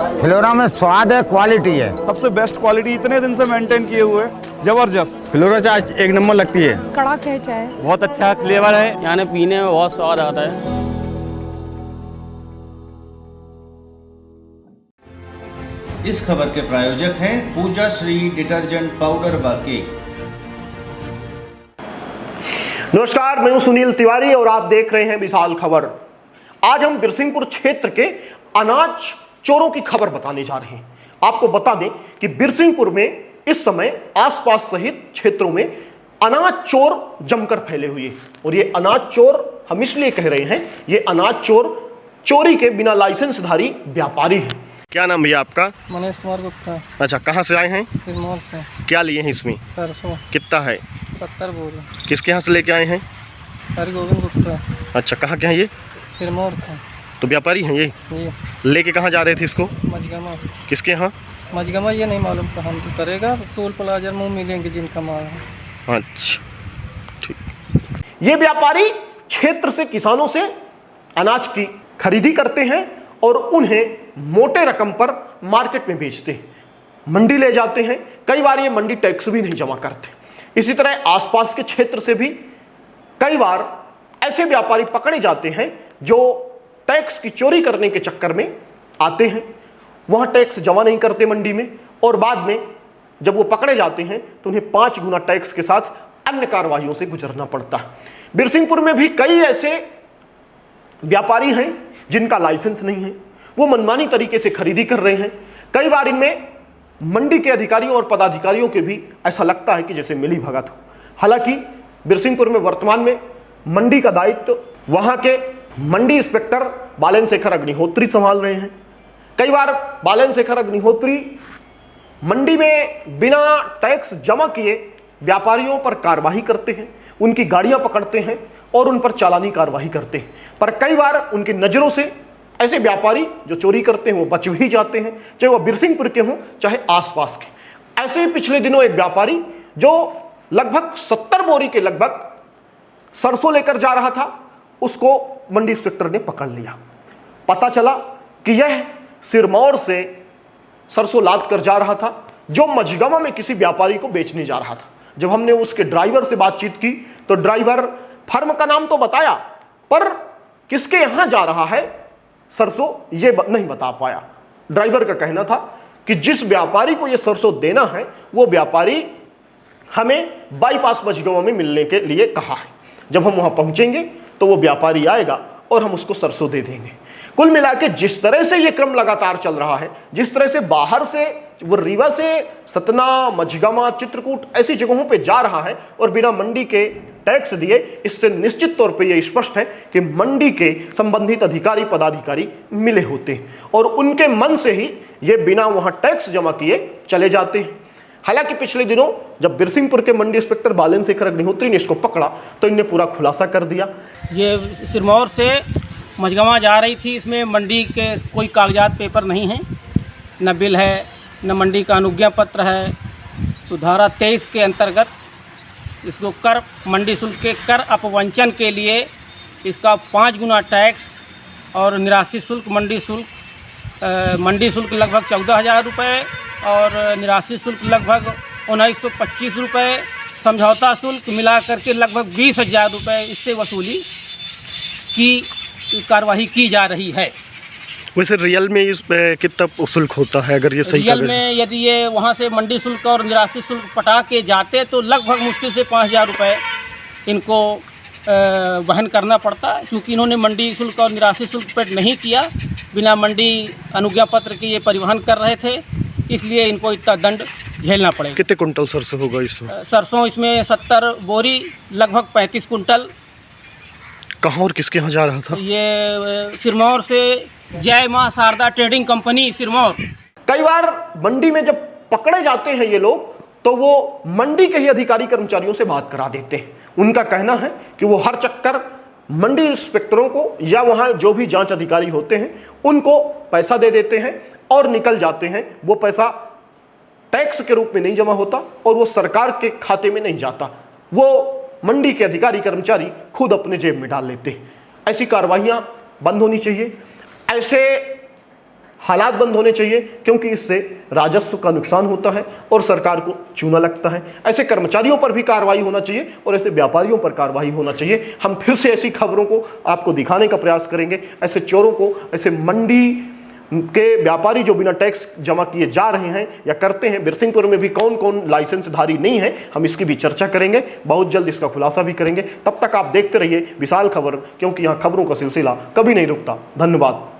फिलोरा में स्वाद है, क्वालिटी है। सबसे बेस्ट क्वालिटी इतने दिन से मेंटेन किए हुए, जबरदस्त। फिलोरा चाय एक नंबर लगती है, कड़क है चाय, बहुत अच्छा फ्लेवर है, यानी पीने में बहुत स्वाद आता है। इस खबर के प्रायोजक हैं पूजा श्री डिटर्जेंट पाउडर व केक। नमस्कार, मैं हूं सुनील तिवारी और आप देख रहे हैं विशाल खबर। आज हम बिरसिंहपुर क्षेत्र के अनाज चोरों की खबर बताने जा रहे हैं। आपको बता दें कि बिरसिंहपुर में इस समय आसपास सहित क्षेत्रों में अनाज चोर जमकर फैले हुए हैं। और ये अनाज चोर हम इसलिए कह रहे हैं, ये अनाज चोर चोरी के बिना लाइसेंसधारी व्यापारी हैं। क्या नाम भैया आपका? मनीष कुमार गुप्ता। अच्छा, कहाँ से आए हैं? सिरमौर से। क्या लिए हैं इसमें? सरसों। कितना है? 70 बोरे। किसके यहाँ से लेके आए हैं? हरि गोविंद गुप्ता। अच्छा, कहाँ के हैं ये? सिरमौर का। तो व्यापारी हैं ये? लेके कहाँ जा रहे थे इसको? मजगमा। किसके यहाँ? मजगमा ये नहीं मालूम कहाँ करेगा, टोल प्लाजा में मिलेंगे जिनका माल है। अच्छा, ठीक। ये व्यापारी क्षेत्र से किसानों से अनाज की खरीदी करते हैं और उन्हें मोटे रकम पर मार्केट में बेचते हैं, मंडी ले जाते हैं। कई बार ये मंडी टैक्स भी नहीं जमा करते। इसी तरह आसपास के क्षेत्र से भी कई बार ऐसे व्यापारी पकड़े जाते हैं जो टैक्स की चोरी करने के चक्कर में आते हैं, वहां टैक्स जमा नहीं करते मंडी में, और बाद में जब वो पकड़े जाते हैं तो उन्हें 5 गुना टैक्स के साथ अन्य कार्रवाइयों से गुजरना पड़ता है। बिरसिंहपुर में भी कई ऐसे व्यापारी हैं जिनका लाइसेंस नहीं है, वो मनमानी तरीके से खरीदी कर रहे हैं। कई बार इनमें मंडी के अधिकारियों और पदाधिकारियों के भी ऐसा लगता है कि जैसे मिली भगत हो। हालांकि बिरसिंहपुर में वर्तमान में मंडी का दायित्व वहां के मंडी इंस्पेक्टर बालन शेखर अग्निहोत्री संभाल रहे हैं। कई बार बालन शेखर अग्निहोत्री मंडी में बिना टैक्स जमा किए व्यापारियों पर कार्रवाई करते हैं, उनकी गाड़ियां पकड़ते हैं और उन पर चालानी कार्रवाई करते हैं। पर कई बार उनकी नजरों से ऐसे व्यापारी जो चोरी करते हैं वो बच भी जाते हैं, चाहे वो बिरसिंहपुर के हों चाहे आसपास के। ऐसे ही पिछले दिनों एक व्यापारी जो लगभग 70 बोरी के लगभग सरसों लेकर जा रहा था, उसको मंडी इंस्पेक्टर ने पकड़ लिया। पता चला कि यह सिरमौर से सरसों लाद कर जा रहा था, जो मझगमा में किसी व्यापारी को बेचने जा रहा था। जब हमने उसके ड्राइवर से बातचीत की तो ड्राइवर फर्म का नाम तो बताया, पर किसके यहां जा रहा है सरसों ये नहीं बता पाया। ड्राइवर का कहना था कि जिस व्यापारी को यह सरसों देना है वो व्यापारी हमें बाईपास मझगमा में मिलने के लिए कहा है। जब हम वहां पहुंचेंगे तो वो व्यापारी आएगा और हम उसको सरसों दे देंगे। कुल मिला के जिस तरह से ये क्रम लगातार चल रहा है, जिस तरह से बाहर से वो रीवा से सतना, मझगमा, चित्रकूट ऐसी जगहों पे जा रहा है और बिना मंडी के टैक्स दिए, इससे निश्चित तौर पे ये स्पष्ट है कि मंडी के संबंधित अधिकारी पदाधिकारी मिले होते हैं और उनके मन से ही ये बिना वहां टैक्स जमा किए चले जाते हैं। हालांकि पिछले दिनों जब बिरसिंहपुर के मंडी इंस्पेक्टर बालन शेखर अग्निहोत्री ने इसको पकड़ा तो इनने पूरा खुलासा कर दिया। ये सिरमौर से मझगमा जा रही थी, इसमें मंडी के कोई कागजात पेपर नहीं है, न बिल है, न मंडी का अनुज्ञा पत्र है। तो धारा 23 के अंतर्गत इसको कर मंडी शुल्क के कर अपवंचन के लिए इसका 5 गुना टैक्स और निराशी शुल्क मंडी शुल्क लगभग 14,000 रुपये और निराशी शुल्क लगभग 1925 रुपये, समझौता शुल्क मिला करके लगभग 20,000 रुपये इससे वसूली की कार्रवाई की जा रही है। वैसे रियल में इस कितना शुल्क होता है अगर ये सही? रियल में यदि ये वहाँ से मंडी शुल्क और निराशी शुल्क पटा के जाते तो लगभग मुश्किल से 5,000 रुपये इनको वहन करना पड़ता। चूँकि इन्होंने मंडी शुल्क और निराशी शुल्क पेड नहीं किया, बिना मंडी अनुज्ञा पत्र के ये परिवहन कर रहे थे, इसलिए इनको इतना दंड झेलना पड़ेगा। कितने कुंटल सरसों होगा इसमें? सरसों इसमें 70 बोरी लगभग 35 कुंटल। कहाँ और किसके यहाँ जा रहा था? ये सिरमौर से जय मां शारदा ट्रेडिंग कंपनी सिरमौर। कई बार मंडी में जब पकड़े जाते हैं ये लोग तो वो मंडी के ही अधिकारी कर्मचारियों से बात करा देते हैं। उनका कहना है कि वो हर चक्कर मंडी इंस्पेक्टरों को या वहाँ जो भी जांच अधिकारी होते हैं उनको पैसा दे देते हैं और निकल जाते हैं। वो पैसा टैक्स के रूप में नहीं जमा होता और वो सरकार के खाते में नहीं जाता, वो मंडी के अधिकारी कर्मचारी खुद अपने जेब में डाल लेते हैं। ऐसी कार्रवाइयाँ बंद होनी चाहिए। ऐसे हालात बंद होने चाहिए, क्योंकि इससे राजस्व का नुकसान होता है और सरकार को चूना लगता है। ऐसे कर्मचारियों पर भी कार्रवाई होना चाहिए और ऐसे व्यापारियों पर कार्रवाई होना चाहिए। हम फिर से ऐसी खबरों को आपको दिखाने का प्रयास करेंगे, ऐसे चोरों को, ऐसे मंडी के व्यापारी जो बिना टैक्स जमा किए जा रहे हैं या करते हैं। बिरसिंहपुर में भी कौन कौन लाइसेंसधारी नहीं है, हम इसकी भी चर्चा करेंगे, बहुत जल्द इसका खुलासा भी करेंगे। तब तक आप देखते रहिए विशाल खबर, क्योंकि यहाँ खबरों का सिलसिला कभी नहीं रुकता। धन्यवाद।